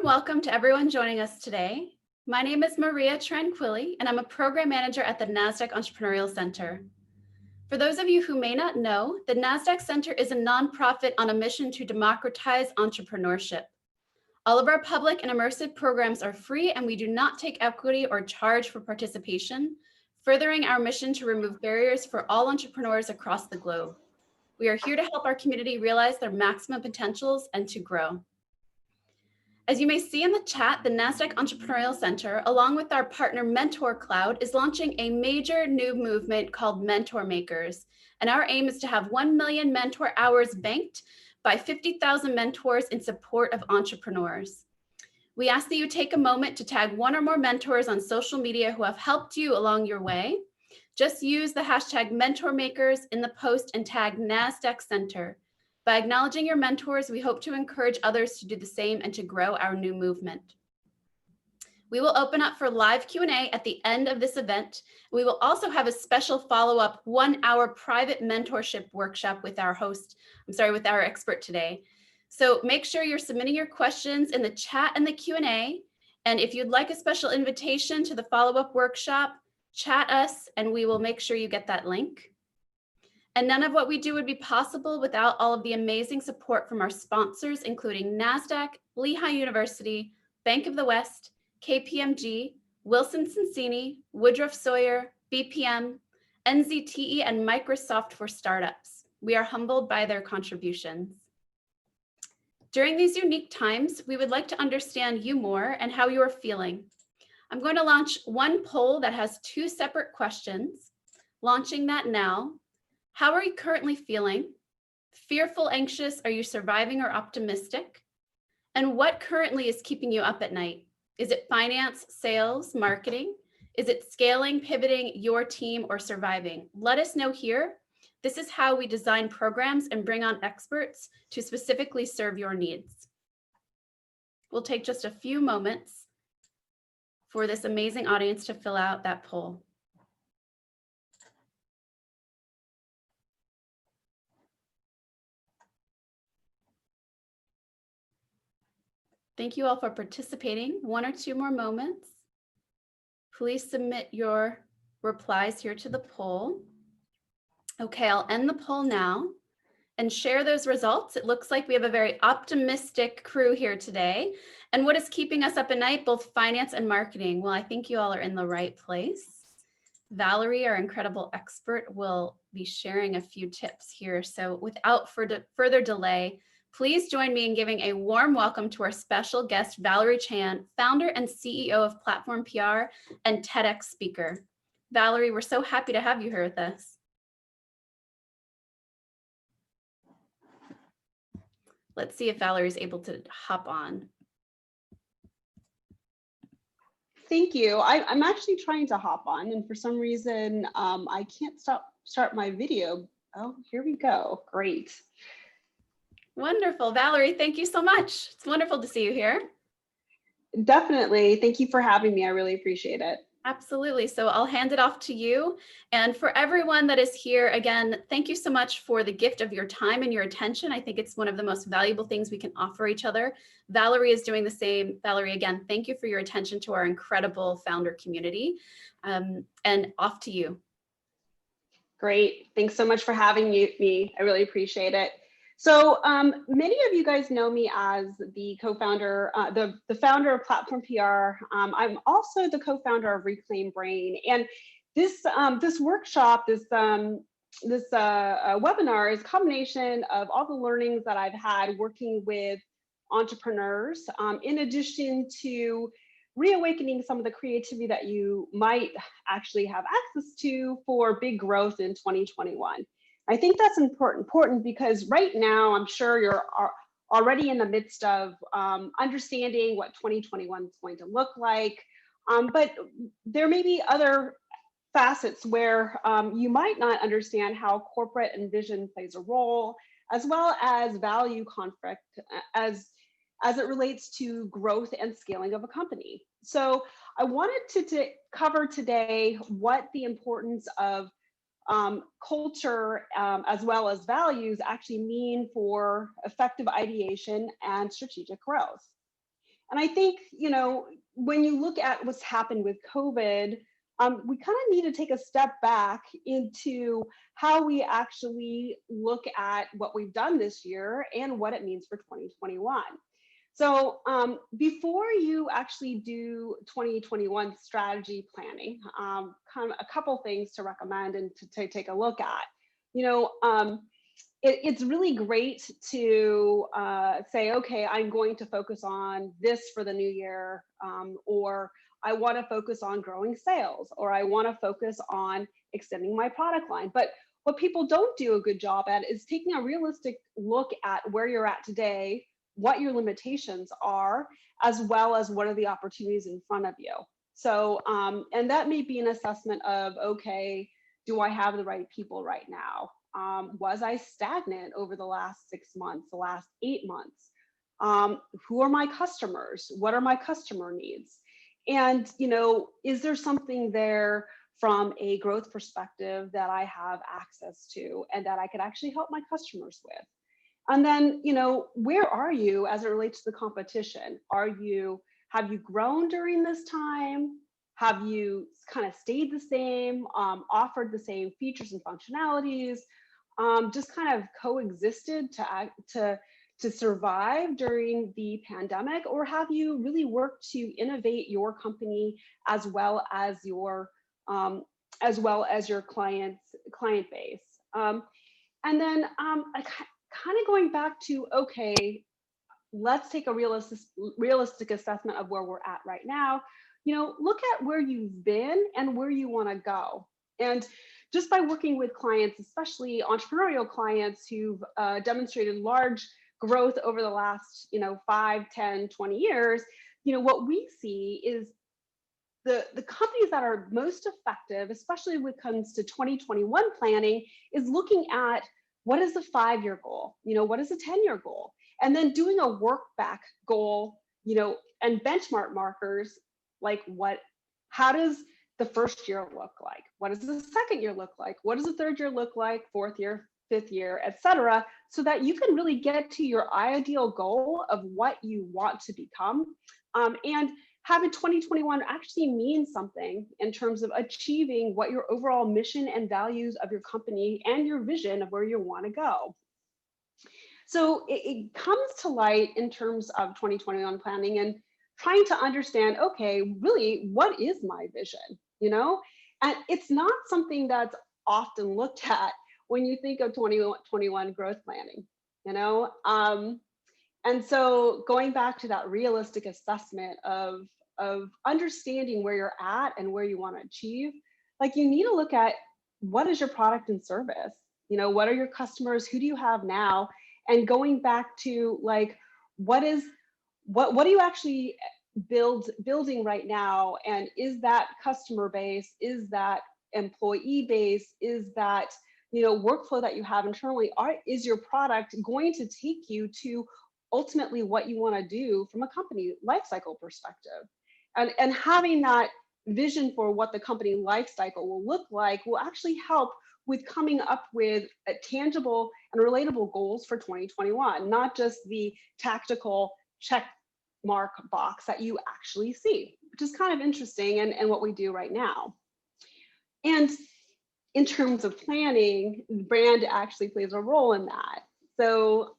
welcome to everyone joining us today. My name is Maria Tranquilli, and I'm a program manager at the NASDAQ Entrepreneurial Center. For those of you who may not know, the NASDAQ Center is a nonprofit on a mission to democratize entrepreneurship. All of our public and immersive programs are free, and we do not take equity or charge for participation, furthering our mission to remove barriers for all entrepreneurs across the globe. We are here to help our community realize their maximum potentials and to grow. As you may see in the chat, the NASDAQ Entrepreneurial Center, along with our partner Mentor Cloud, is launching a major new movement called Mentor Makers. And our aim is to have 1 million mentor hours banked by 50,000 mentors in support of entrepreneurs. We ask that you take a moment to tag one or more mentors on social media who have helped you along your way. Just use the hashtag MentorMakers in the post and tag NASDAQ Center. By acknowledging your mentors, we hope to encourage others to do the same and to grow our new movement. We will open up for live Q&A at the end of this event. We will also have a special follow-up 1-hour private mentorship workshop with our with our expert today. So make sure you're submitting your questions in the chat and the Q&A. And if you'd like a special invitation to the follow-up workshop, chat us and we will make sure you get that link. And none of what we do would be possible without all of the amazing support from our sponsors, including NASDAQ, Lehigh University, Bank of the West, KPMG, Wilson Sonsini, Woodruff Sawyer, BPM, NZTE, and Microsoft for Startups. We are humbled by their contributions. During these unique times, we would like to understand you more and how you are feeling. I'm going to launch one poll that has 2 separate questions. Launching that now. How are you currently feeling? Fearful, anxious, are you surviving or optimistic? And what currently is keeping you up at night? Is it finance, sales, marketing? Is it scaling, pivoting your team, or surviving? Let us know here. This is how we design programs and bring on experts to specifically serve your needs. We'll take just a few moments for this amazing audience to fill out that poll. Thank you all for participating. 1 or 2 more moments. Please submit your replies here to the poll. Okay, I'll end the poll now and share those results. It looks like we have a very optimistic crew here today. And what is keeping us up at night? Both finance and marketing. Well, I think you all are in the right place. Valerie, our incredible expert, will be sharing a few tips here. So without further delay, please join me in giving a warm welcome to our special guest, Valerie Chan, founder and CEO of Platform PR and TEDx speaker. Valerie, we're so happy to have you here with us. Let's see if Valerie's able to hop on. Thank you. I'm actually trying to hop on, and for some reason, I can't start my video. Oh, here we go. Great. Wonderful. Valerie, thank you so much. It's wonderful to see you here. Definitely. Thank you for having me. I really appreciate it. Absolutely. So I'll hand it off to you. And for everyone that is here, again, thank you so much for the gift of your time and your attention. I think it's one of the most valuable things we can offer each other. Valerie is doing the same. Valerie, again, thank you for your attention to our incredible founder community. And off to you. Great. Thanks so much for having me. I really appreciate it. So many of you guys know me as the co-founder, the founder of Platform PR. I'm also the co-founder of Reclaim Brain. And this workshop, this webinar is a combination of all the learnings that I've had working with entrepreneurs, in addition to reawakening some of the creativity that you might actually have access to for big growth in 2021. I think that's important because right now, I'm sure you're already in the midst of understanding what 2021 is going to look like, but there may be other facets where you might not understand how corporate and vision plays a role, as well as value conflict as it relates to growth and scaling of a company. So I wanted to cover today what the importance of culture as well as values actually mean for effective ideation and strategic growth. And I think, when you look at what's happened with COVID, we kind of need to take a step back into how we actually look at what we've done this year and what it means for 2021. So before you actually do 2021 strategy planning, kind of a couple things to recommend and to take a look at. It's really great to say, okay, I'm going to focus on this for the new year, or I want to focus on growing sales, or I want to focus on extending my product line. But what people don't do a good job at is taking a realistic look at where you're at today, what your limitations are, as well as what are the opportunities in front of you. So, and that may be an assessment of, okay, do I have the right people right now? Was I stagnant over the last 6 months, the last 8 months? Who are my customers? What are my customer needs? And, is there something there from a growth perspective that I have access to and that I could actually help my customers with? And then, where are you as it relates to the competition? Have you grown during this time? Have you kind of stayed the same, offered the same features and functionalities, just kind of coexisted to survive during the pandemic? Or have you really worked to innovate your company as well as your client base? And then kind of going back to, okay, let's take a realistic assessment of where we're at right now. Look at where you've been and where you want to go. And just by working with clients, especially entrepreneurial clients who've demonstrated large growth over the last 5, 10, 20 years, what we see is the companies that are most effective, especially when it comes to 2021 planning, is looking at what is the 5-year goal, what is the 10-year goal, and then doing a work back goal, and benchmark markers, like how does the first year look like? What does the second year look like? What does the third year look like? Fourth year, fifth year, et cetera, so that you can really get to your ideal goal of what you want to become. And having 2021 actually means something in terms of achieving what your overall mission and values of your company and your vision of where you want to go. So it comes to light in terms of 2021 planning and trying to understand, okay, really, what is my vision? And it's not something that's often looked at when you think of 2021 growth planning, and so going back to that realistic assessment of understanding where you're at and where you want to achieve, like, you need to look at what is your product and service, what are your customers, who do you have now, and going back to, like, what do you actually building right now, and is that customer base, is that employee base, is that workflow that you have internally, is your product going to take you to ultimately what you want to do from a company lifecycle perspective? And having that vision for what the company lifecycle will look like will actually help with coming up with a tangible and relatable goals for 2021, not just the tactical check mark box that you actually see, which is kind of interesting and what we do right now. And in terms of planning, brand actually plays a role in that. So,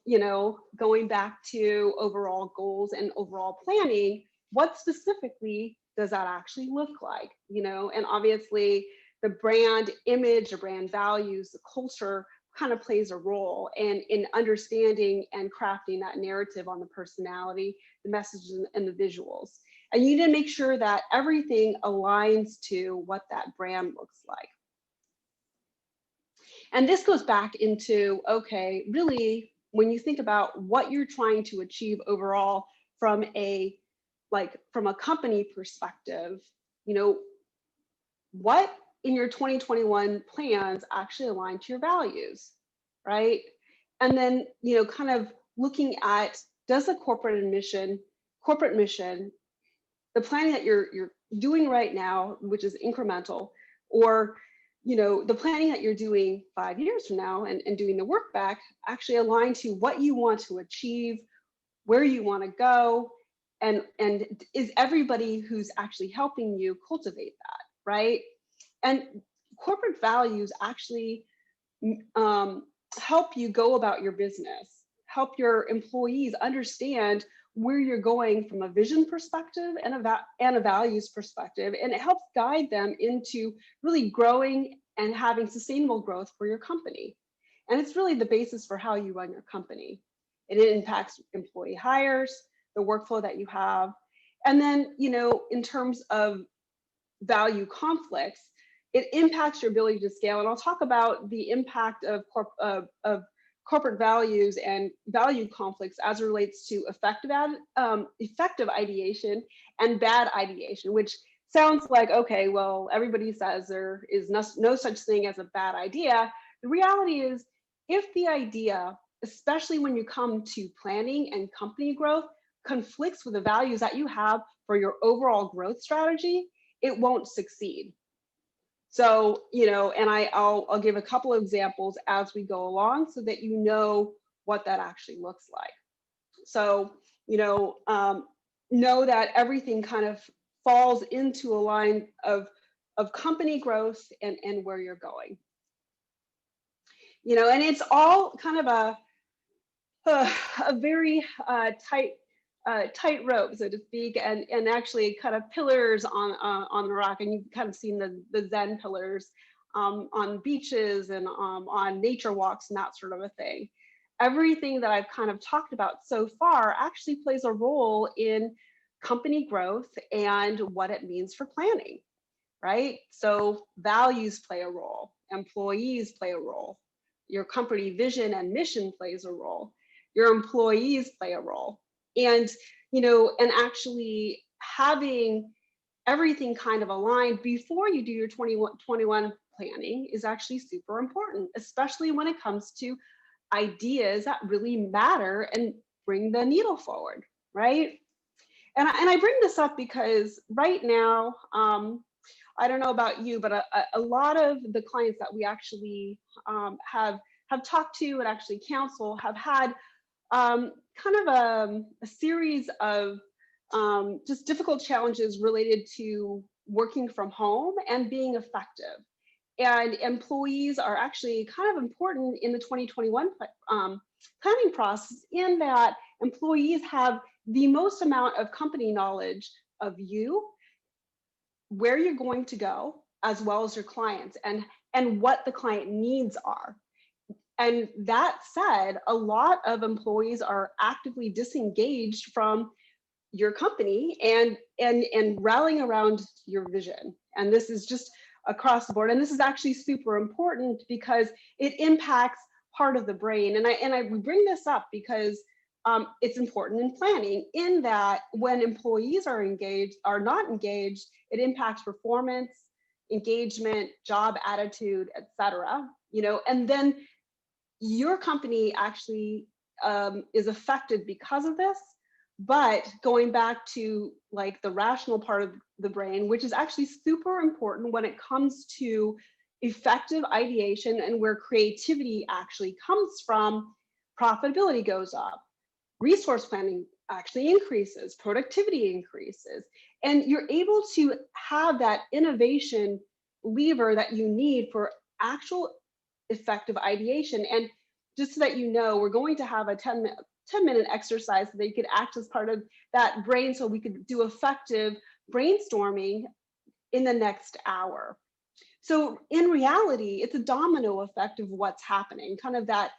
going back to overall goals and overall planning, what specifically does that actually look like? And obviously the brand image, the brand values, the culture kind of plays a role in understanding and crafting that narrative on the personality, the messages, and the visuals. And you need to make sure that everything aligns to what that brand looks like. And this goes back into, okay, really, when you think about what you're trying to achieve overall from a company perspective, what in your 2021 plans actually align to your values, right? And then, kind of looking at, does the corporate mission, the planning that you're doing right now, which is incremental, or the planning that you're doing 5 years from now and doing the work back, actually align to what you want to achieve, where you want to go, and is everybody who's actually helping you cultivate that, right? And corporate values actually um, help you go about your business, help your employees understand where you're going from a vision perspective and a values perspective, and it helps guide them into really growing and having sustainable growth for your company. And it's really the basis for how you run your company. It impacts employee hires, the workflow that you have, and then, in terms of value conflicts, it impacts your ability to scale. And I'll talk about the impact of corporate values and value conflicts as it relates to effective ideation and bad ideation, which sounds like, okay, well, everybody says there is no such thing as a bad idea. The reality is, if the idea, especially when you come to planning and company growth, conflicts with the values that you have for your overall growth strategy, it won't succeed. So, and I'll give a couple of examples as we go along so that you know what that actually looks like. So, know that everything kind of falls into a line of company growth and where you're going. And it's all kind of a very tight rope, so to speak, and actually kind of pillars on the rock. And you've kind of seen the Zen pillars on beaches and on nature walks and that sort of a thing. Everything that I've kind of talked about so far actually plays a role in company growth and what it means for planning, right? So values play a role, employees play a role, your company vision and mission plays a role, your employees play a role. And, and actually having everything kind of aligned before you do your 2021 planning is actually super important, especially when it comes to ideas that really matter and bring the needle forward, right? And I bring this up because right now, I don't know about you, but a lot of the clients that we actually have talked to and actually counsel have had kind of a series of just difficult challenges related to working from home and being effective. And employees are actually kind of important in the 2021 planning process, in that employees have the most amount of company knowledge of you, where you're going to go, as well as your clients and what the client needs are. And that said, a lot of employees are actively disengaged from your company and rallying around your vision. And this is just across the board. And this is actually super important because it impacts part of the brain. And I bring this up because it's important in planning, in that when employees are not engaged, it impacts performance, engagement, job attitude, etc. And then your company actually is affected because of this. But going back to like the rational part of the brain, which is actually super important when it comes to effective ideation and where creativity actually comes from, profitability goes up, resource planning actually increases, productivity increases, and you're able to have that innovation lever that you need for actual effective ideation. And just so that you know, we're going to have a 10-minute exercise so that you could act as part of that brain, so we could do effective brainstorming in the next hour. So in reality, it's a domino effect of what's happening, kind of that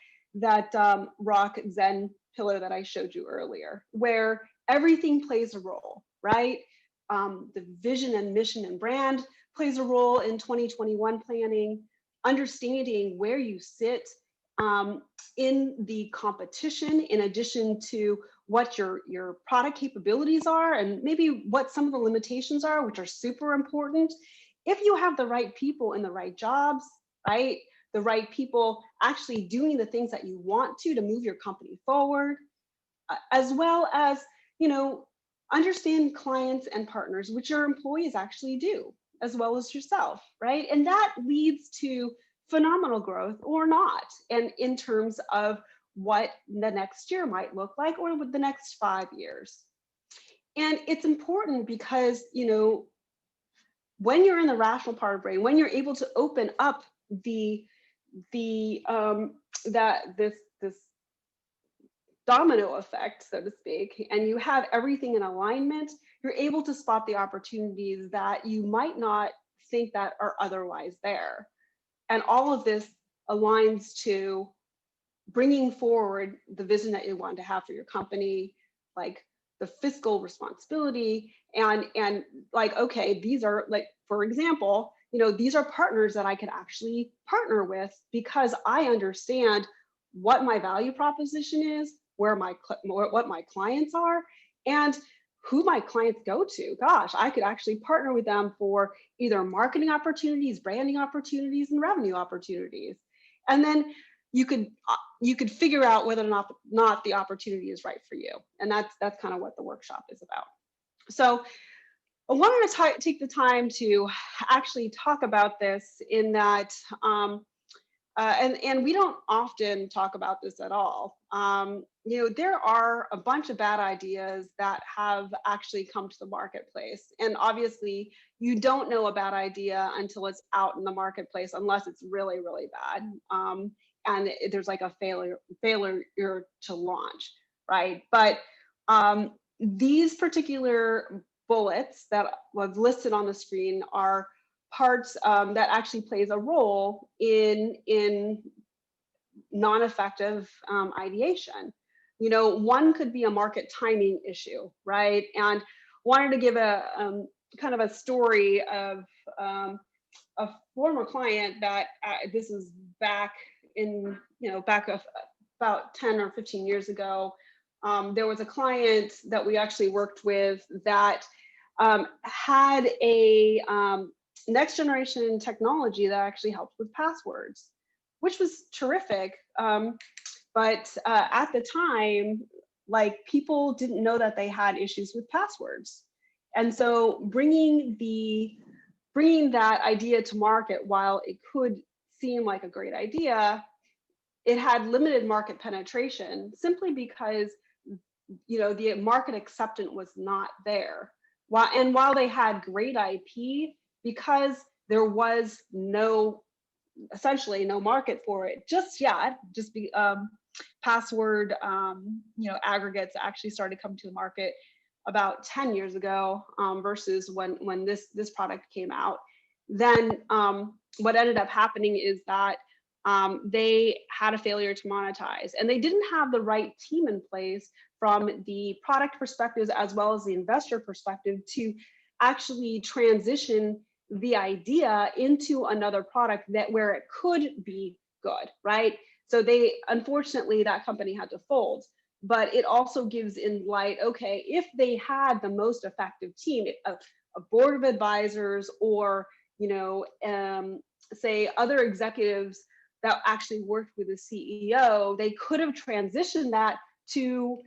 rock Zen pillar that I showed you earlier, where everything plays a role, right? The vision and mission and brand plays a role in 2021 planning, understanding where you sit in the competition, in addition to what your product capabilities are and maybe what some of the limitations are, which are super important. If you have the right people in the right jobs, right? The right people actually doing the things that you want to move your company forward, as well as, understand clients and partners, which your employees actually do, as well as yourself, right? And that leads to phenomenal growth or not, and in terms of what the next year might look like, or with the next 5 years. And it's important because, when you're in the rational part of the brain, when you're able to open up the that this domino effect, so to speak, and you have everything in alignment, you're able to spot the opportunities that you might not think that are otherwise there. And all of this aligns to bringing forward the vision that you want to have for your company, like the fiscal responsibility, and like, okay, these are, like, for example, these are partners that I could actually partner with because I understand what my value proposition is, what my clients are, and who my clients go to. Gosh, I could actually partner with them for either marketing opportunities, branding opportunities, and revenue opportunities. And then you could figure out whether or not the opportunity is right for you. And that's kind of what the workshop is about. So I wanted to take the time to actually talk about this, in that, and we don't often talk about this at all. There are a bunch of bad ideas that have actually come to the marketplace. And obviously, you don't know a bad idea until it's out in the marketplace, unless it's really, really bad. And there's like a failure to launch, right? But these particular bullets that was listed on the screen are parts that actually plays a role in non-effective ideation. One could be a market timing issue, right? And wanted to give a kind of a story of a former client that this is back in, about 10 or 15 years ago. There was a client that we actually worked with that had a next generation technology that actually helped with passwords, which was terrific. But at the time, like, people didn't know that they had issues with passwords. And so bringing that idea to market, while it could seem like a great idea, it had limited market penetration simply because the market acceptance was not there. While they had great IP, because there was essentially no market for it just yet, password aggregates actually started coming to the market about 10 years ago, versus when this product came out. Then what ended up happening is that they had a failure to monetize, and they didn't have the right team in place from the product perspective as well as the investor perspective to actually transition the idea into another product where it could be good, right? So unfortunately, that company had to fold. But it also gives in light, okay, if they had the most effective team, a board of advisors, or say other executives that actually worked with the CEO, they could have transitioned that to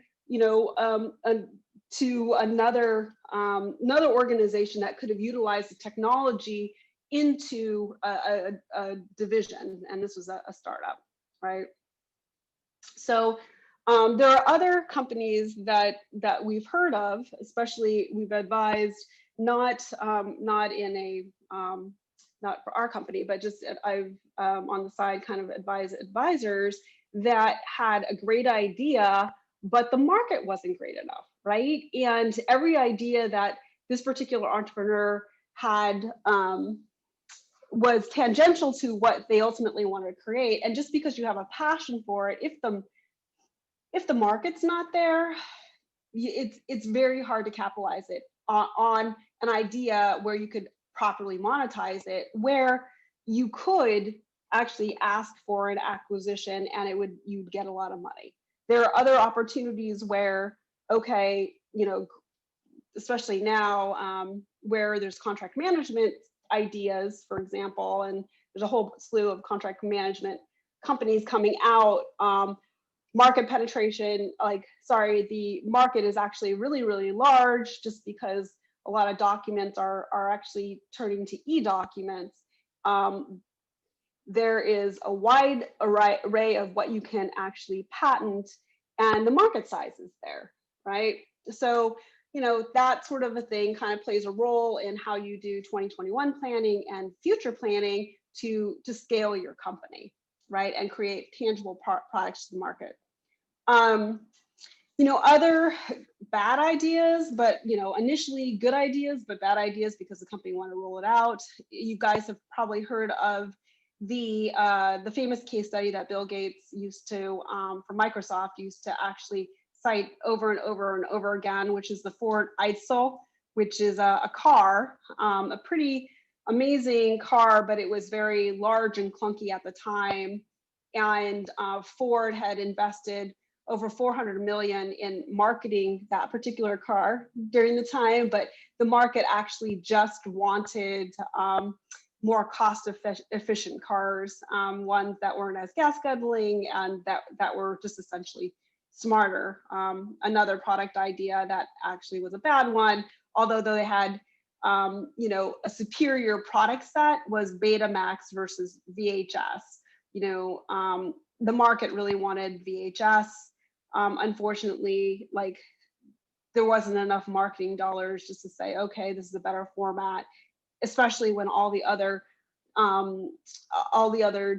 to another organization that could have utilized the technology into a division, and this was a startup, right? So there are other companies that we've heard of, especially we've advised, not in a not for our company, but just I've on the side kind of advise advisors that had a great idea, but the market wasn't great enough, right? And every idea that this particular entrepreneur had was tangential to what they ultimately wanted to create. And just because you have a passion for it, if the market's not there, it's very hard to capitalize it on an idea where you could properly monetize it, where you could actually ask for an acquisition and you'd get a lot of money. There are other opportunities where, okay, especially now, where there's contract management ideas, for example, and there's a whole slew of contract management companies coming out. Market penetration, the market is actually really, really large, just because a lot of documents are actually turning to e-documents. There is a wide array of what you can actually patent, and the market size is there, right? So that sort of a thing kind of plays a role in how you do 2021 planning and future planning to scale your company, right, and create tangible products to the market. Other bad ideas, but initially good ideas, but bad ideas because the company wanted to roll it out. You guys have probably heard of the famous case study that Bill Gates used to, for Microsoft, used to actually cite over and over and over again, which is the Ford Edsel, which is a car, a pretty amazing car, but it was very large and clunky at the time. And Ford had invested over 400 million in marketing that particular car during the time, but the market actually just wanted more cost efficient cars, ones that weren't as gas guzzling and that were just essentially smarter. Another product idea that actually was a bad one, although they had a superior product set, was Betamax versus VHS. The market really wanted VHS. Unfortunately, there wasn't enough marketing dollars just to say, okay, this is a better format, especially when all the other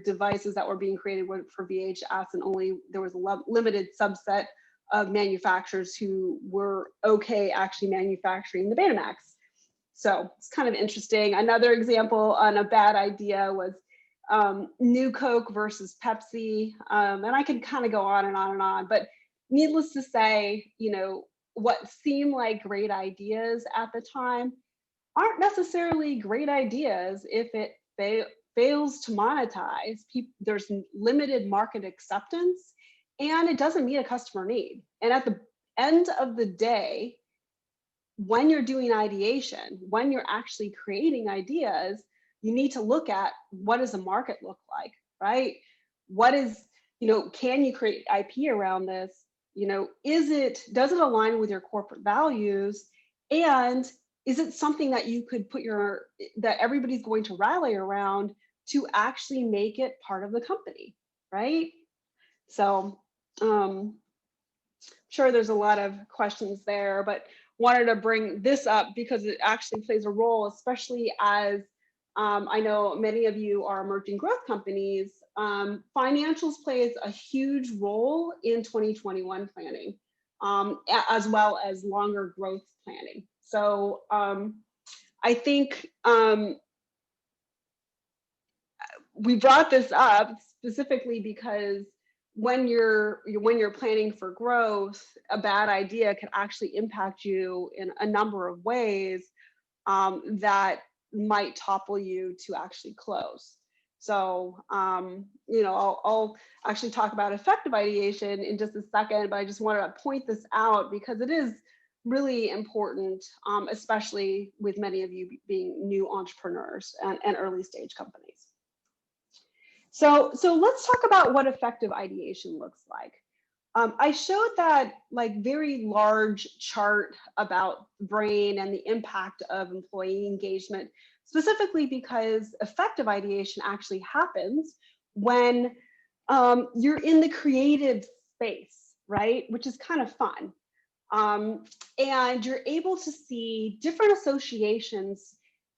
devices that were being created were for VHS, and only there was a limited subset of manufacturers who were okay actually manufacturing the Betamax. So it's kind of interesting. Another example on a bad idea was New Coke versus Pepsi, and I could kind of go on and on and on, but needless to say, what seemed like great ideas at the time aren't necessarily great ideas if it fails to monetize. There's limited market acceptance, and it doesn't meet a customer need. And at the end of the day, when you're doing ideation, when you're actually creating ideas, you need to look at what does the market look like, right? What is, can you create IP around this? Does it align with your corporate values? And is it something that you could that everybody's going to rally around to actually make it part of the company, right? So sure, there's a lot of questions there, but wanted to bring this up because it actually plays a role, especially as I know many of you are emerging growth companies. Financials plays a huge role in 2021 planning, as well as longer growth planning. So I think we brought this up specifically because when you're planning for growth, a bad idea can actually impact you in a number of ways that might topple you to actually close. So, I'll actually talk about effective ideation in just a second, but I just wanted to point this out because it is really important, especially with many of you being new entrepreneurs and early stage companies. So let's talk about what effective ideation looks like. I showed that very large chart about the brain and the impact of employee engagement, specifically because effective ideation actually happens when you're in the creative space, right? Which is kind of fun. And you're able to see different associations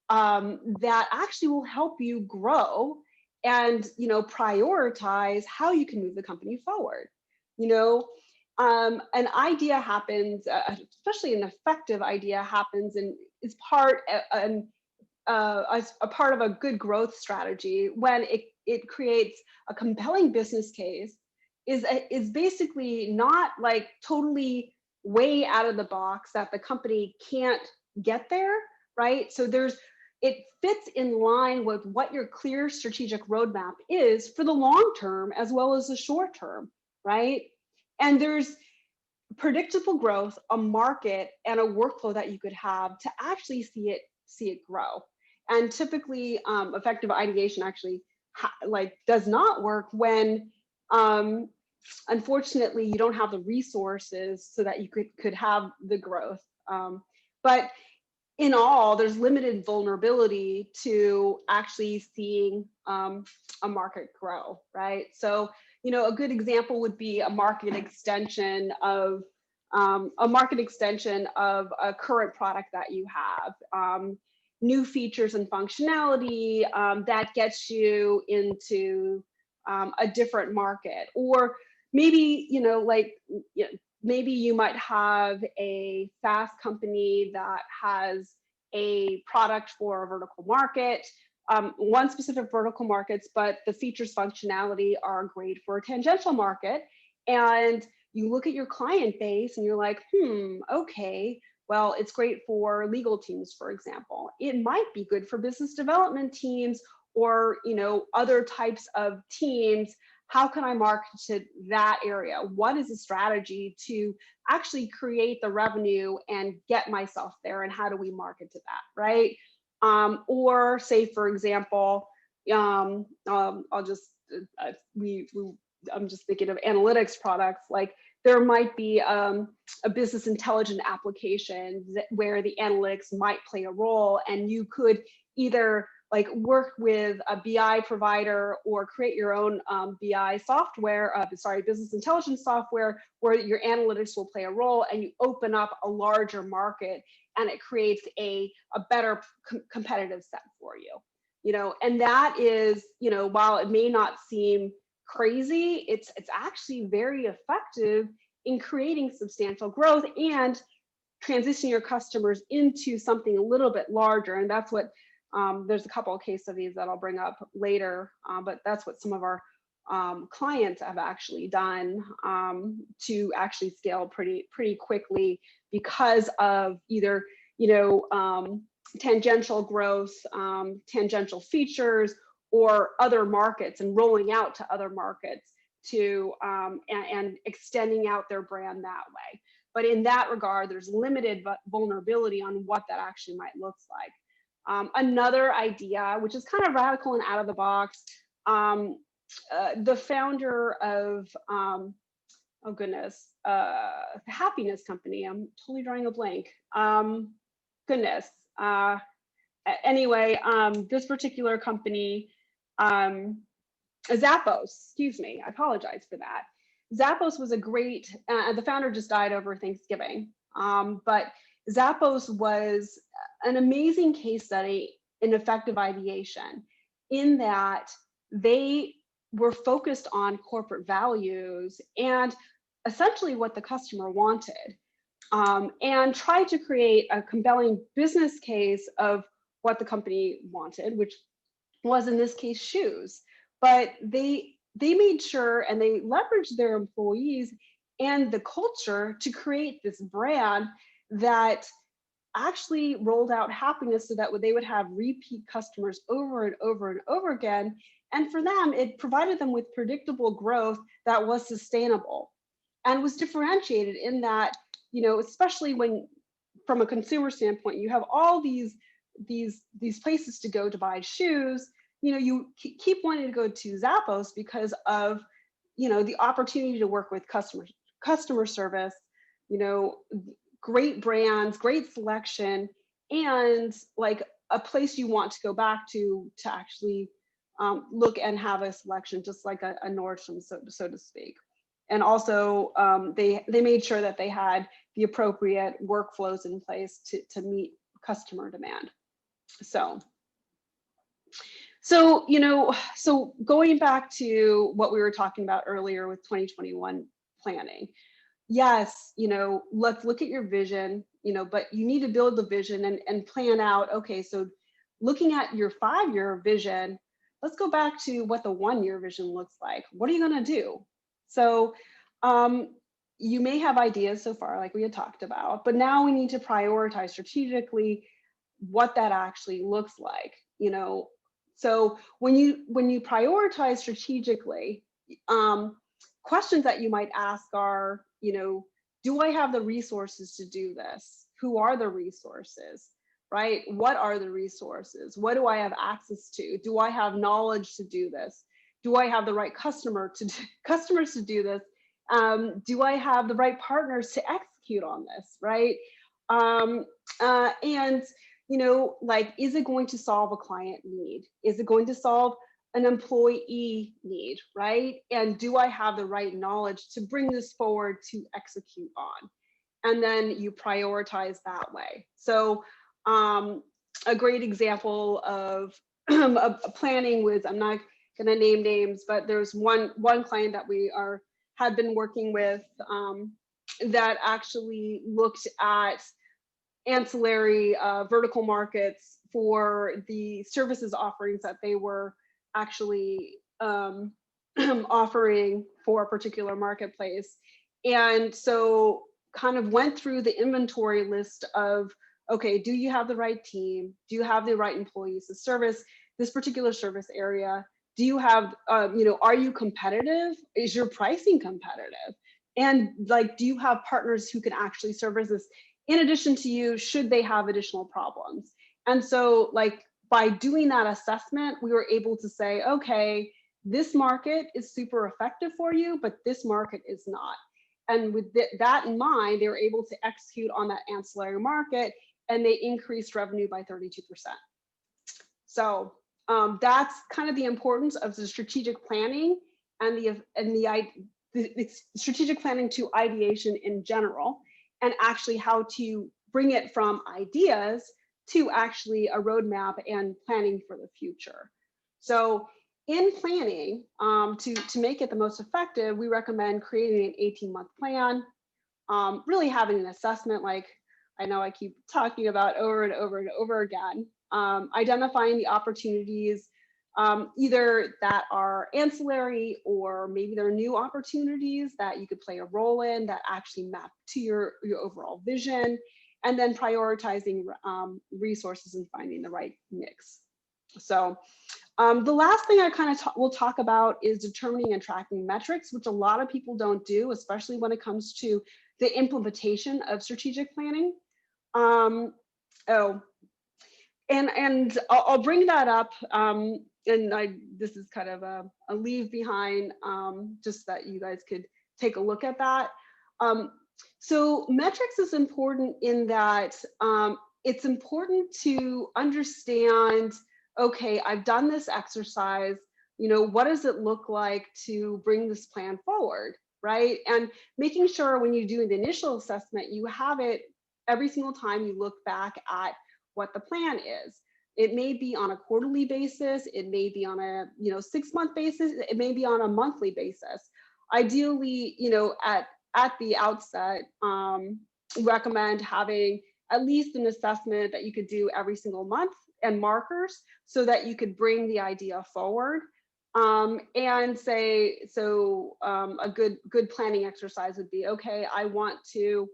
that actually will help you grow and prioritize how you can move the company forward. An idea happens, especially an effective idea happens, and is a part of a good growth strategy when it creates a compelling business case, is basically not totally way out of the box that the company can't get there, right? So it fits in line with what your clear strategic roadmap is for the long term as well as the short term, right? And there's predictable growth, a market, and a workflow that you could have to actually see it grow. And typically, effective ideation actually does not work when, unfortunately, you don't have the resources so that you could have the growth. But in all, there's limited vulnerability to actually seeing a market grow, right? So, a good example would be a market extension of a market extension of a current product that you have, new features and functionality that gets you into a different market. Or maybe, maybe you might have a SaaS company that has a product for a vertical market, one specific vertical markets, but the features functionality are great for a tangential market. And you look at your client base and you're like, okay, well, it's great for legal teams, for example. It might be good for business development teams or, other types of teams. How can I market to that area? What is the strategy to actually create the revenue and get myself there? And how do we market to that, right? Or say, for example, I'm just thinking of analytics products. Like there might be a business intelligence application where the analytics might play a role, and you could either like work with a BI provider or create your own BI software, business intelligence software, where your analytics will play a role, and you open up a larger market, and it creates a better competitive set for you. And that is, while it may not seem crazy, it's actually very effective in creating substantial growth and transitioning your customers into something a little bit larger. And that's what there's a couple of case studies that I'll bring up later, but that's what some of our clients have actually done to actually scale pretty quickly because of either tangential growth, tangential features, or other markets, and rolling out to other markets to and extending out their brand that way. But in that regard, there's limited vulnerability on what that actually might look like. Another idea, which is kind of radical and out of the box, the founder of the happiness company, I'm totally drawing a blank. Anyway, this particular company, Zappos, excuse me, I apologize for that. Zappos was a great, the founder just died over Thanksgiving, but Zappos was an amazing case study in effective ideation, in that they were focused on corporate values and essentially what the customer wanted, and tried to create a compelling business case of what the company wanted, which was in this case shoes. But they made sure, and they leveraged their employees and the culture to create this brand that actually rolled out happiness, so that they would have repeat customers over and over and over again. And for them, it provided them with predictable growth that was sustainable and was differentiated in that, especially when, from a consumer standpoint, you have all these places to go to buy shoes. You keep wanting to go to Zappos because of, the opportunity to work with customer service, great brands, great selection, and like a place you want to go back to actually look and have a selection, just like a Nordstrom, so to speak. And also, they made sure that they had the appropriate workflows in place to meet customer demand. So going back to what we were talking about earlier with 2021 planning, yes, let's look at your vision, but you need to build the vision and plan out, okay, so looking at your 5-year vision, let's go back to what the 1-year vision looks like. What are you going to do? So you may have ideas so far, like we had talked about, but now we need to prioritize strategically what that actually looks like. So when you prioritize strategically, questions that you might ask are, do I have the resources to do this? Who are the resources, right? What are the resources? What do I have access to? Do I have knowledge to do this? Do I have the right customers to do this? Do I have the right partners to execute on this, right? And is it going to solve a client need? Is it going to solve an employee need, right? And do I have the right knowledge to bring this forward to execute on? and then you prioritize that way. So a great example of planning was, I'm not going to name names, but there's one client that we had been working with that actually looked at ancillary vertical markets for the services offerings that they were actually offering for a particular marketplace. And so kind of went through the inventory list of, okay, do you have the right team? Do you have the right employees to service this particular service area? Do you have, are you competitive? Is your pricing competitive? And like, do you have partners who can actually service this in addition to you, should they have additional problems? And so like by doing that assessment, we were able to say, okay, this market is super effective for you, but this market is not. And with that in mind, they were able to execute on that ancillary market, and they increased revenue by 32%. So that's kind of the importance of the strategic planning and the strategic planning to ideation in general, and actually how to bring it from ideas to actually a roadmap and planning for the future. So in planning, to make it the most effective, we recommend creating an 18-month plan, really having an assessment, like I know I keep talking about over and over and over again, identifying the opportunities, either that are ancillary or maybe they're new opportunities that you could play a role in that actually map to your overall vision, and then prioritizing resources and finding the right mix. So the last thing I kind of will talk about is determining and tracking metrics, which a lot of people don't do, especially when it comes to the implementation of strategic planning. And I'll bring that up. And this is kind of a leave behind, just that you guys could take a look at that. So metrics is important in that it's important to understand, okay, I've done this exercise, what does it look like to bring this plan forward, right? And making sure when you do the initial assessment, you have it every single time you look back at what the plan is. It may be on a quarterly basis, it may be on a 6-month basis, it may be on a monthly basis. Ideally, at the outset, recommend having at least an assessment that you could do every single month and markers so that you could bring the idea forward. And say, so a good planning exercise would be, okay, I want to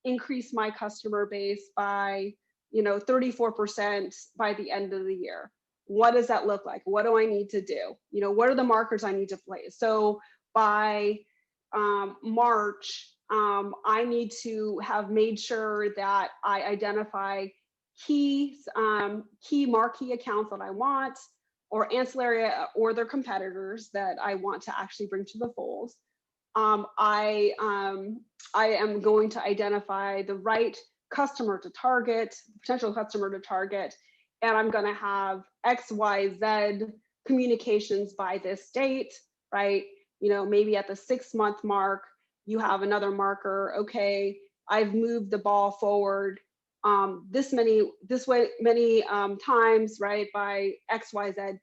increase my customer base by 34% by the end of the year. What does that look like? What do I need to do? What are the markers I need to place? So by March, I need to have made sure that I identify key marquee accounts that I want, or ancillary or their competitors that I want to actually bring to the fold. I am going to identify the right customer to target, potential customer to target, and I'm going to have X, Y, Z communications by this date, right? Maybe at the 6-month mark, you have another marker. Okay, I've moved the ball forward this many times, right? By X, Y, Z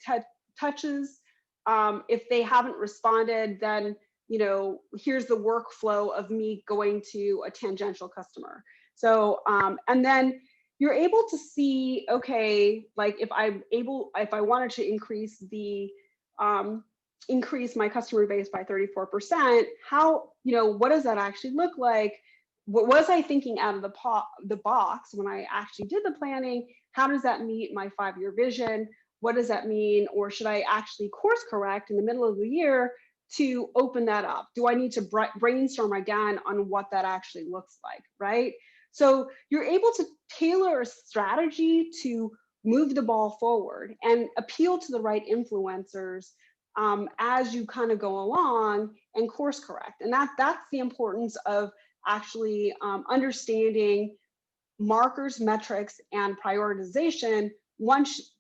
touches. If they haven't responded, then here's the workflow of me going to a tangential customer. So, and then you're able to see, okay, like if I wanted to increase my customer base by 34%, how, what does that actually look like? What was I thinking out of the box when I actually did the planning? How does that meet my 5-year vision? What does that mean? Or should I actually course correct in the middle of the year to open that up? Do I need to brainstorm again on what that actually looks like, right? So you're able to tailor a strategy to move the ball forward and appeal to the right influencers as you kind of go along and course correct. And that's the importance of actually understanding markers, metrics, and prioritization once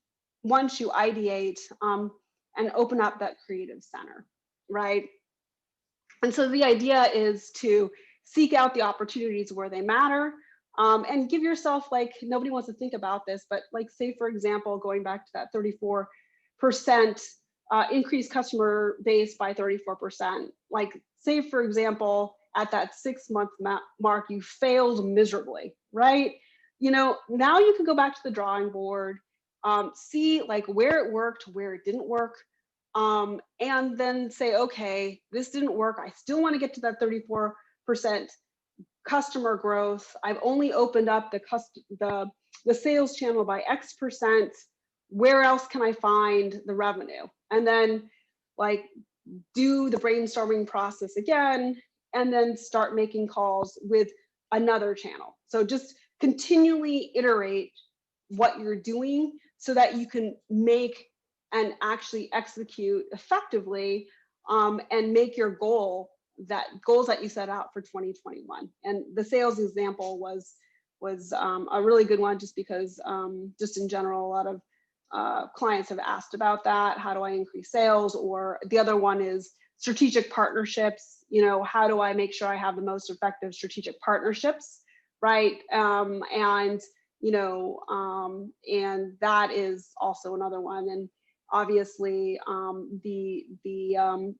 you ideate and open up that creative center, right? And so the idea is to seek out the opportunities where they matter, and give yourself, like, nobody wants to think about this, but like, say, for example, going back to that 34% increased customer base by 34%. Like, say, for example, at that 6-month mark, you failed miserably, right? Now you can go back to the drawing board, see like where it worked, where it didn't work, and then say, okay, this didn't work. I still want to get to that 34% customer growth. I've only opened up the sales channel by X%. Where else can I find the revenue? And then, like, do the brainstorming process again, and then start making calls with another channel. So just continually iterate what you're doing so that you can make and actually execute effectively, and make your goals that you set out for 2021. And the sales example was a really good one, just because just in general, a lot of clients have asked about that. How do I increase sales? Or the other one is strategic partnerships. How do I make sure I have the most effective strategic partnerships, right? And that is also another one. And obviously, the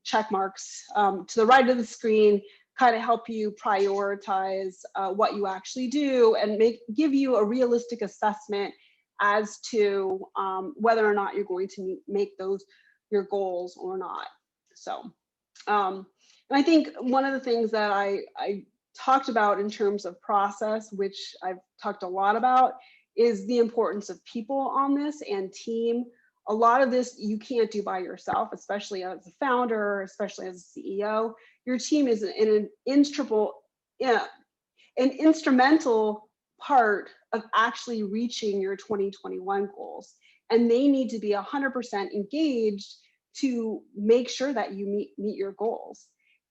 check marks to the right of the screen kind of help you prioritize what you actually do, and give you a realistic assessment as to whether or not you're going to make those your goals or not. So, and I think one of the things that I talked about in terms of process, which I've talked a lot about, is the importance of people on this and team. A lot of this you can't do by yourself, especially as a founder, especially as a CEO. Your team is an instrumental part of actually reaching your 2021 goals. And they need to be 100% engaged to make sure that you meet your goals.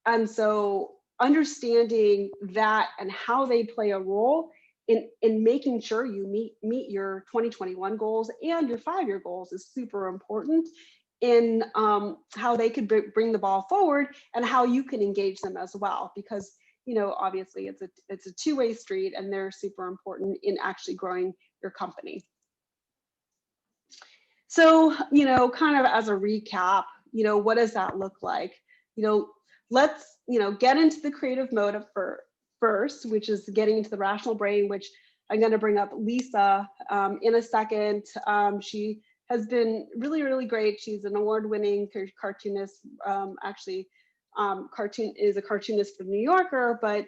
And so understanding that and how they play a role in making sure you meet your 2021 goals and your 5-year goals is super important in how they could bring the ball forward, and how you can engage them as well, because obviously it's a two-way street, and they're super important in actually growing your company. So, kind of as a recap, what does that look like? Let's, get into the creative mode first, which is getting into the rational brain, which I'm going to bring up Lisa in a second. She has been really, really great. She's an award-winning cartoonist, is a cartoonist for the New Yorker, but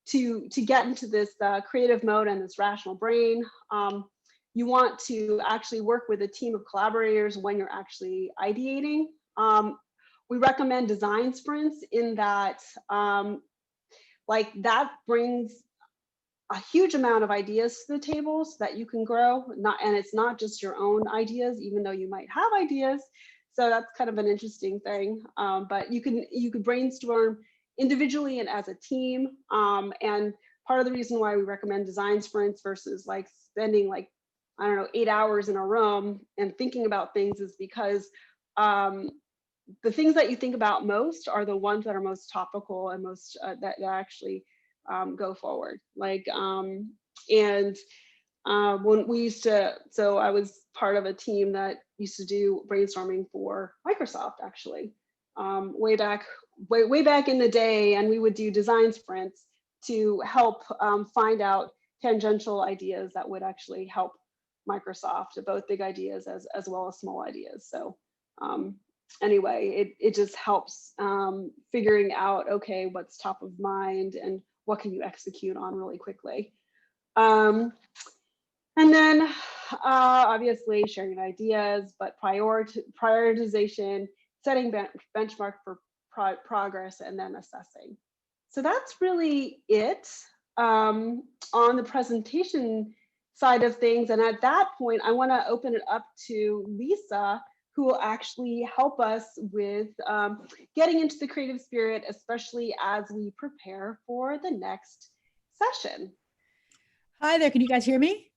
to get into this creative mode and this rational brain, you want to actually work with a team of collaborators when you're actually ideating. We recommend design sprints in that, that brings a huge amount of ideas to the table so that you can grow. And it's not just your own ideas, even though you might have ideas. So that's kind of an interesting thing. But you can brainstorm individually and as a team. And part of the reason why we recommend design sprints versus spending 8 hours in a room and thinking about things is because the things that you think about most are the ones that are most topical and most that actually go forward. When we used to, so I was part of a team that used to do brainstorming for Microsoft, actually, way back in the day, and we would do design sprints to help find out tangential ideas that would actually help Microsoft, both big ideas as well as small ideas. So anyway, it just helps figuring out, okay, what's top of mind and what can you execute on really quickly. And then obviously sharing ideas, but prioritization, setting benchmark for progress, and then assessing. So that's really it on the presentation side of things. And at that point, I want to open it up to Lisa, who will actually help us with getting into the creative spirit, especially as we prepare for the next session. Hi there, can you guys hear me?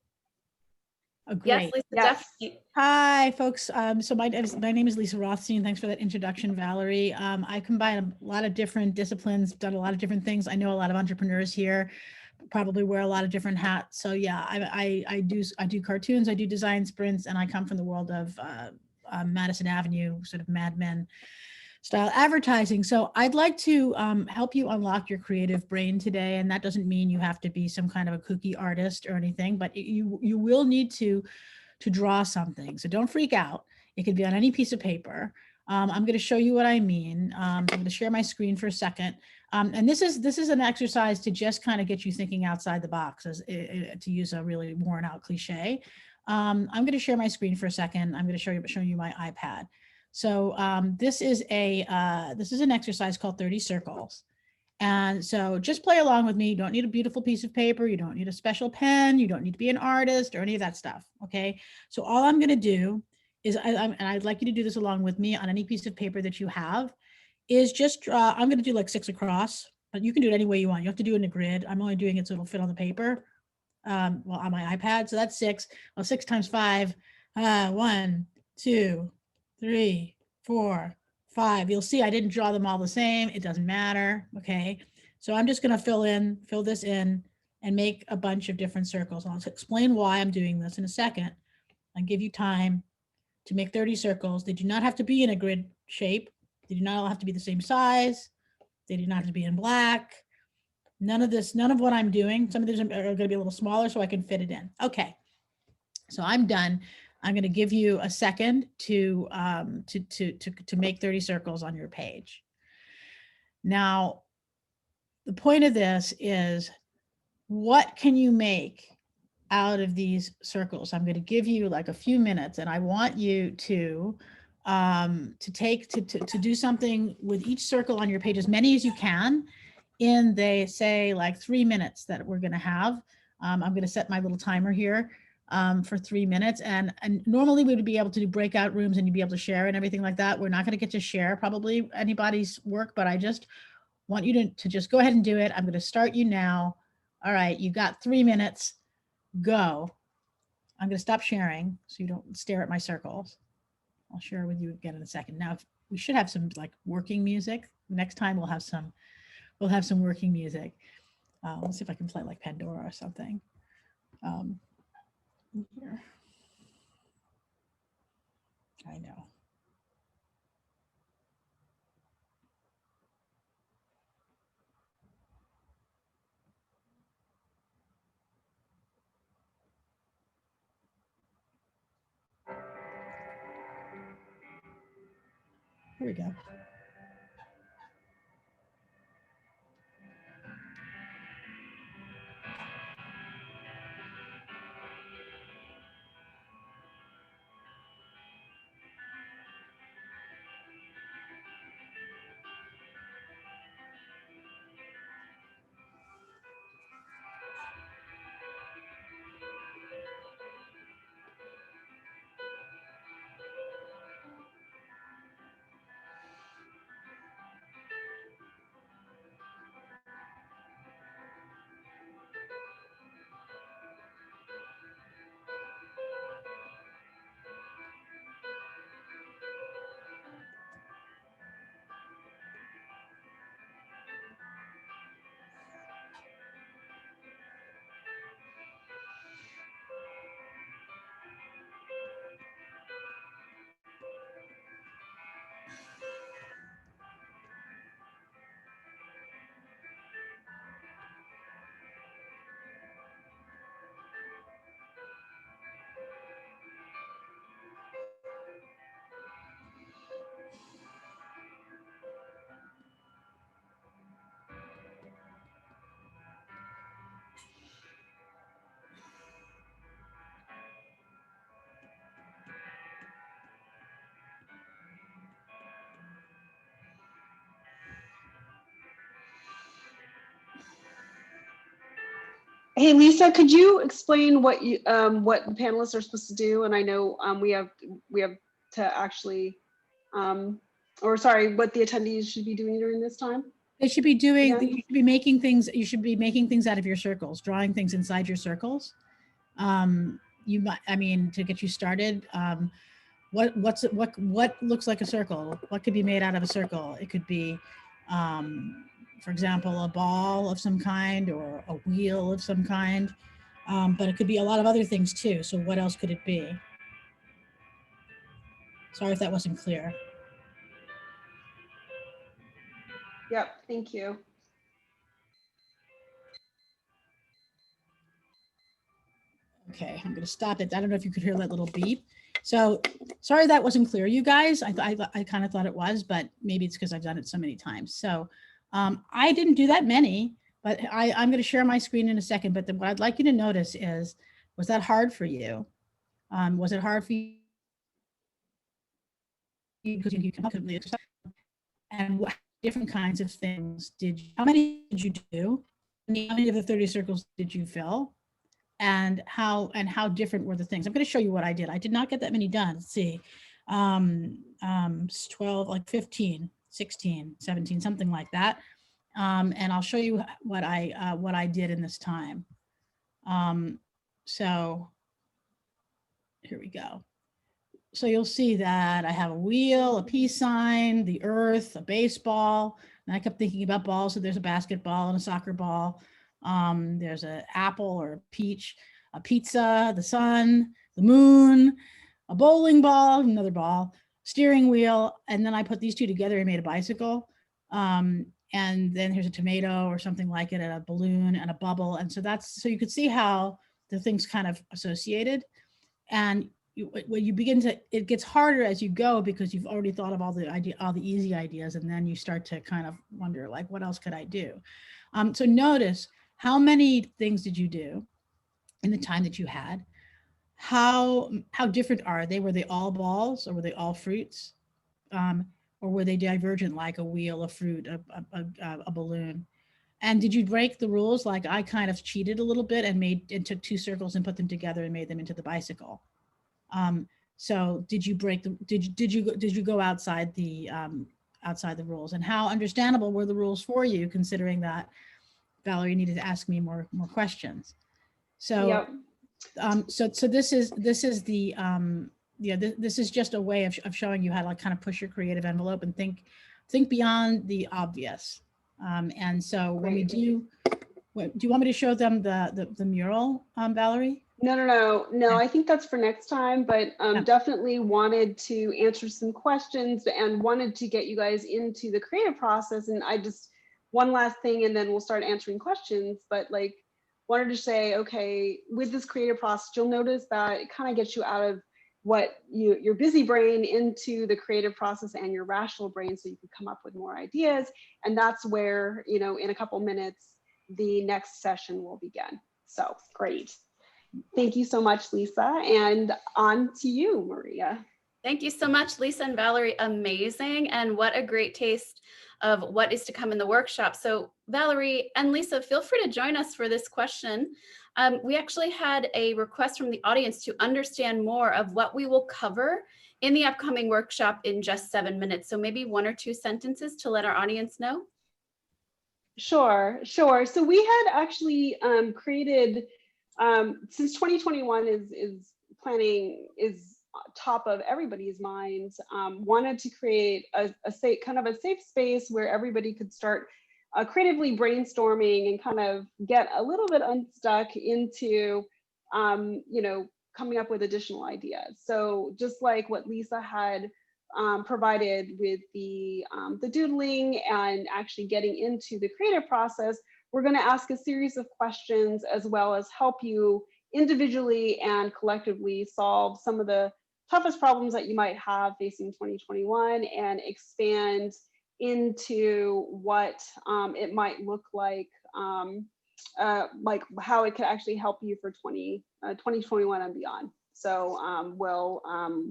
Oh, Yes, great. Lisa, Yes. definitely. Hi, folks. So my name is Lisa Rothstein. Thanks for that introduction, Valerie. I combine a lot of different disciplines, done a lot of different things. I know a lot of entrepreneurs here, probably wear a lot of different hats. So yeah, I do cartoons, I do design sprints, and I come from the world of Madison Avenue, sort of Mad Men style advertising. So I'd like to help you unlock your creative brain today, and that doesn't mean you have to be some kind of a kooky artist or anything, but you will need to draw something. So don't freak out. It could be on any piece of paper. I'm going to show you what I mean. I'm going to share my screen for a second. And this is an exercise to just kind of get you thinking outside the box, to use a really worn out cliche. I'm going to share my screen for a second. I'm going to show you my iPad. So this is an exercise called 30 circles. And so just play along with me. You don't need a beautiful piece of paper. You don't need a special pen. You don't need to be an artist or any of that stuff. Okay. So all I'm going to do is, and I'd like you to do this along with me on any piece of paper that you have, is just draw. I'm going to do like 6 across, but you can do it any way you want. You have to do it in a grid. I'm only doing it so it'll fit on the paper, well, on my iPad. So that's 6. Well, 6 times 5, 1, 2, 3, 4, 5. You'll see I didn't draw them all the same. It doesn't matter. Okay. So I'm just going to fill this in and make a bunch of different circles. I'll explain why I'm doing this in a second. I'll give you time to make 30 circles. They do not have to be in a grid shape. They do not all have to be the same size. They do not have to be in black. None of what I'm doing. Some of these are going to be a little smaller so I can fit it in. Okay. So I'm done. I'm going to give you a second to make 30 circles on your page. Now, the point of this is, what can you make out of these circles? I'm going to give you like a few minutes, and I want you to do something with each circle on your page, as many as you can, in they say like 3 minutes that we're going to have. I'm going to set my little timer here for 3 minutes. And normally we would be able to do breakout rooms and you'd be able to share and everything like that. We're not going to get to share probably anybody's work, but I just want you to just go ahead and do it. I'm going to start you now. All right, you got 3 minutes. Go. I'm going to stop sharing so you don't stare at my circles. I'll share with you again in a second. Now, we should have some like working music. Next time we'll have some working music. Let's see if I can play like Pandora or something. Here. I know. Here we go. Hey, Lisa, could you explain what what the panelists are supposed to do? And I know we have to actually, or sorry, what the attendees should be doing during this time? They should be doing, Yeah. you should be making things, out of your circles, drawing things inside your circles. you might, I mean, to get you started, what looks like a circle? What could be made out of a circle? It could be, for example, a ball of some kind or a wheel of some kind, but it could be a lot of other things too. So what else could it be? Sorry if that wasn't clear. Yep, thank you. Okay, I'm going to stop it. I don't know if you could hear that little beep. So sorry that wasn't clear, you guys. I kind of thought it was, but maybe it's because I've done it so many times. So I didn't do that many, but I'm going to share my screen in a second. But what I'd like you to notice is, was that hard for you? Was it hard for you? Because you can and what different kinds of things did you, how many did you do? How many of the 30 circles did you fill? And how different were the things? I'm going to show you what I did. I did not get that many done. Let's see. 12, like 15, 16, 17, something like that. And I'll show you what I did in this time. So here we go. So you'll see that I have a wheel, a peace sign, the earth, a baseball. And I kept thinking about balls. So there's a basketball and a soccer ball. There's an apple or a peach, a pizza, the sun, the moon, a bowling ball, another ball, steering wheel. And then I put these two together and made a bicycle. And then here's a tomato or something like it, and a balloon and a bubble. And so so you could see how the things kind of associated. And when you begin to, it gets harder as you go because you've already thought of all the easy ideas, and then you start to kind of wonder, like, what else could I do? So notice, how many things did you do in the time that you had? How different are they? Were they all balls, or were they all fruits? Or were they divergent, like a wheel, a fruit, a balloon? And did you break the rules? Like I kind of cheated a little bit and took two circles and put them together and made them into the bicycle. So did you break the, did you go outside the rules? And how understandable were the rules for you, considering that Valerie needed to ask me more questions? So, Yep. So this is the, this is just a way of showing you how to, like, kind of push your creative envelope and think beyond the obvious. And so when we do you want me to show them the mural, Valerie? No, I think that's for next time, but Yeah. definitely wanted to answer some questions and wanted to get you guys into the creative process. And I just, one last thing, and then we'll start answering questions, but like wanted to say, okay, with this creative process, you'll notice that it kind of gets you out of what your busy brain into the creative process and your rational brain, so you can come up with more ideas. And that's where, in a couple minutes, the next session will begin. So great. Thank you so much, Lisa. And on to you, Maria. Thank you so much, Lisa and Valerie. Amazing. And what a great taste of what is to come in the workshop. So Valerie and Lisa, feel free to join us for this question. We actually had a request from the audience to understand more of what we will cover in the upcoming workshop in just 7 minutes. So maybe 1 or 2 sentences to let our audience know. Sure. So we had actually created, since 2021 is top of everybody's minds, wanted to create a safe space where everybody could start creatively brainstorming and kind of get a little bit unstuck into, coming up with additional ideas. So just like what Lisa had provided with the doodling and actually getting into the creative process, we're going to ask a series of questions as well as help you individually and collectively solve some of the toughest problems that you might have facing 2021 and expand into what it might look like how it could actually help you for 2021 and beyond. So we'll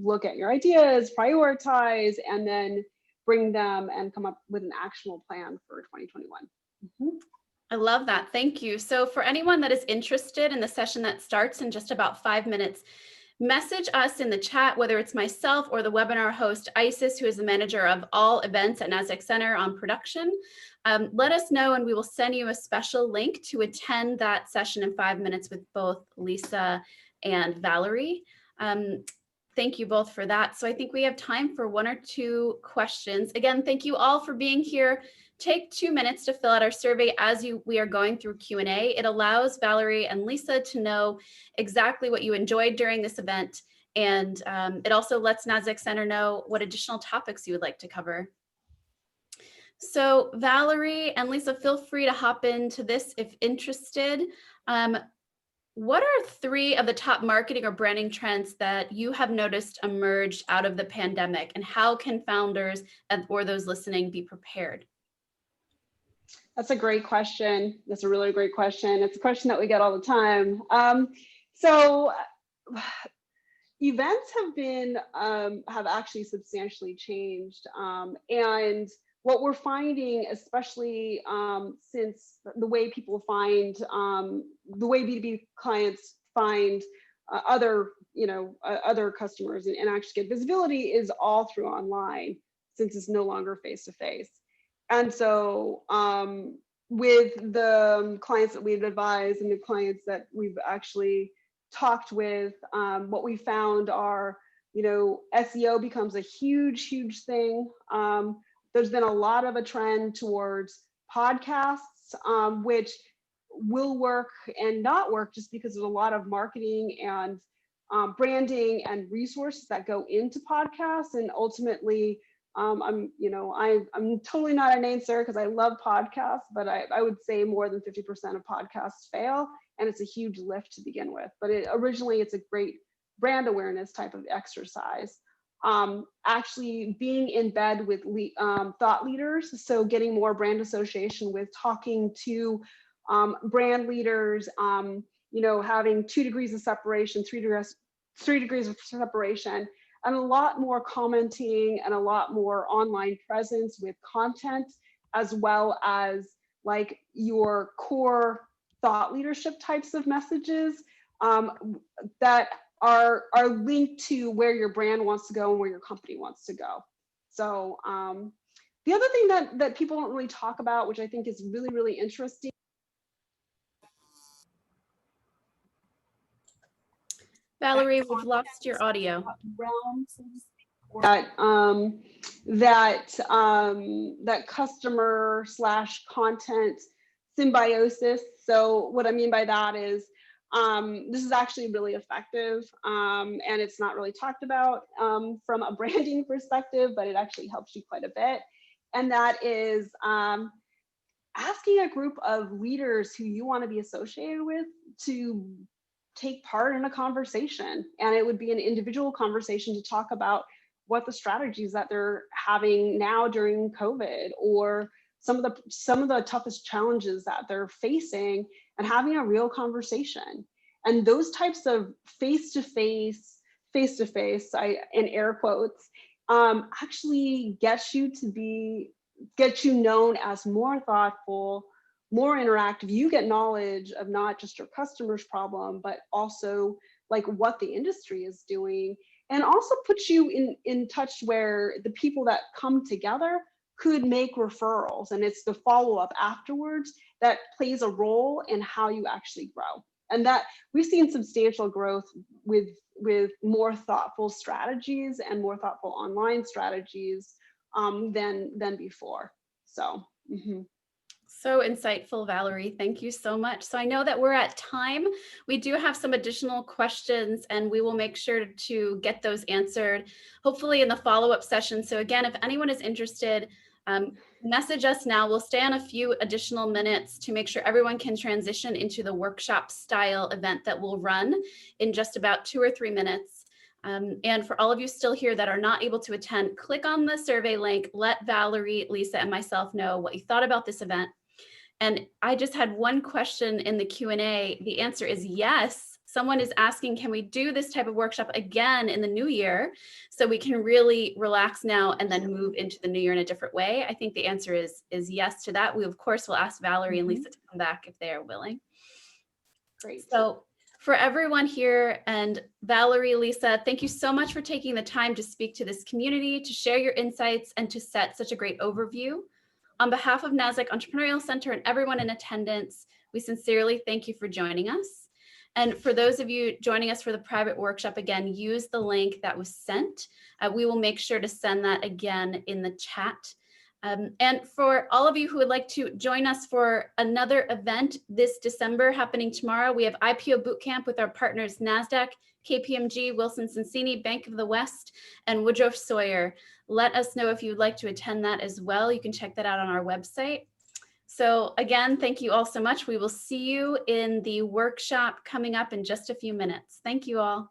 look at your ideas, prioritize, and then bring them and come up with an actionable plan for 2021. Mm-hmm. I love that. Thank you. So for anyone that is interested in the session that starts in just about 5 minutes, message us in the chat, whether it's myself or the webinar host, Isis, who is the manager of all events at NASDAQ Center on production. Let us know and we will send you a special link to attend that session in 5 minutes with both Lisa and Valerie. Thank you both for that. So I think we have time for 1 or 2 questions. Again, thank you all for being here. Take 2 minutes to fill out our survey as we are going through Q&A. It allows Valerie and Lisa to know exactly what you enjoyed during this event. And it also lets NASDAQ Center know what additional topics you would like to cover. So Valerie and Lisa, feel free to hop into this if interested. What are 3 of the top marketing or branding trends that you have noticed emerged out of the pandemic, and how can founders or those listening be prepared? That's a great question. That's a really great question. It's a question that we get all the time. So events have actually substantially changed. And what we're finding, especially since the way people find, the way B2B clients find other customers and actually get visibility is all through online, since it's no longer face-to-face. And so with the clients that we've advised and the clients that we've actually talked with, what we found are, SEO becomes a huge thing. There's been a lot of a trend towards podcasts, which will work and not work just because there's a lot of marketing and branding and resources that go into podcasts. And ultimately, I'm totally not an answer because I love podcasts, but I would say more than 50% of podcasts fail, and it's a huge lift to begin with. But originally, it's a great brand awareness type of exercise. Actually being in bed with thought leaders, so getting more brand association with talking to brand leaders, having 2 degrees of separation, 3 degrees of separation, and a lot more commenting and a lot more online presence with content, as well as like your core thought leadership types of messages that are linked to where your brand wants to go and where your company wants to go. So the other thing that people don't really talk about, which I think is really interesting. Valerie, we've lost your audio. That customer / content symbiosis. So what I mean by that is this is actually really effective, and it's not really talked about from a branding perspective, but it actually helps you quite a bit. And that is asking a group of leaders who you want to be associated with to take part in a conversation. And it would be an individual conversation to talk about what the strategies that they're having now during COVID, or some of the toughest challenges that they're facing, and having a real conversation. And those types of face-to-face, in air quotes, actually get you known as more thoughtful, more interactive. You get knowledge of not just your customer's problem, but also like what the industry is doing, and also puts you in touch where the people that come together could make referrals. And it's the follow-up afterwards that plays a role in how you actually grow. And that we've seen substantial growth with more thoughtful strategies and more thoughtful online strategies than before. So. So insightful, Valerie. Thank you so much. So I know that we're at time. We do have some additional questions, and we will make sure to get those answered, hopefully in the follow-up session. So again, if anyone is interested, message us now. We'll stay on a few additional minutes to make sure everyone can transition into the workshop style event that we'll run in just about 2 or 3 minutes. And for all of you still here that are not able to attend, click on the survey link, let Valerie, Lisa, and myself know what you thought about this event. And I just had one question in the Q&A. The answer is yes. Someone is asking, can we do this type of workshop again in the new year so we can really relax now and then move into the new year in a different way? I think the answer is yes to that. We, of course, will ask Valerie and Lisa to come back if they are willing. Great. So for everyone here, and Valerie, Lisa, thank you so much for taking the time to speak to this community, to share your insights, and to set such a great overview. On behalf of NASDAQ Entrepreneurial Center and everyone in attendance, we sincerely thank you for joining us. And for those of you joining us for the private workshop, again, use the link that was sent. We will make sure to send that again in the chat. And for all of you who would like to join us for another event this December happening tomorrow, we have IPO Bootcamp with our partners NASDAQ, KPMG, Wilson Sonsini, Bank of the West, and Woodruff Sawyer. Let us know if you'd like to attend that as well. You can check that out on our website. So again, thank you all so much. We will see you in the workshop coming up in just a few minutes. Thank you all.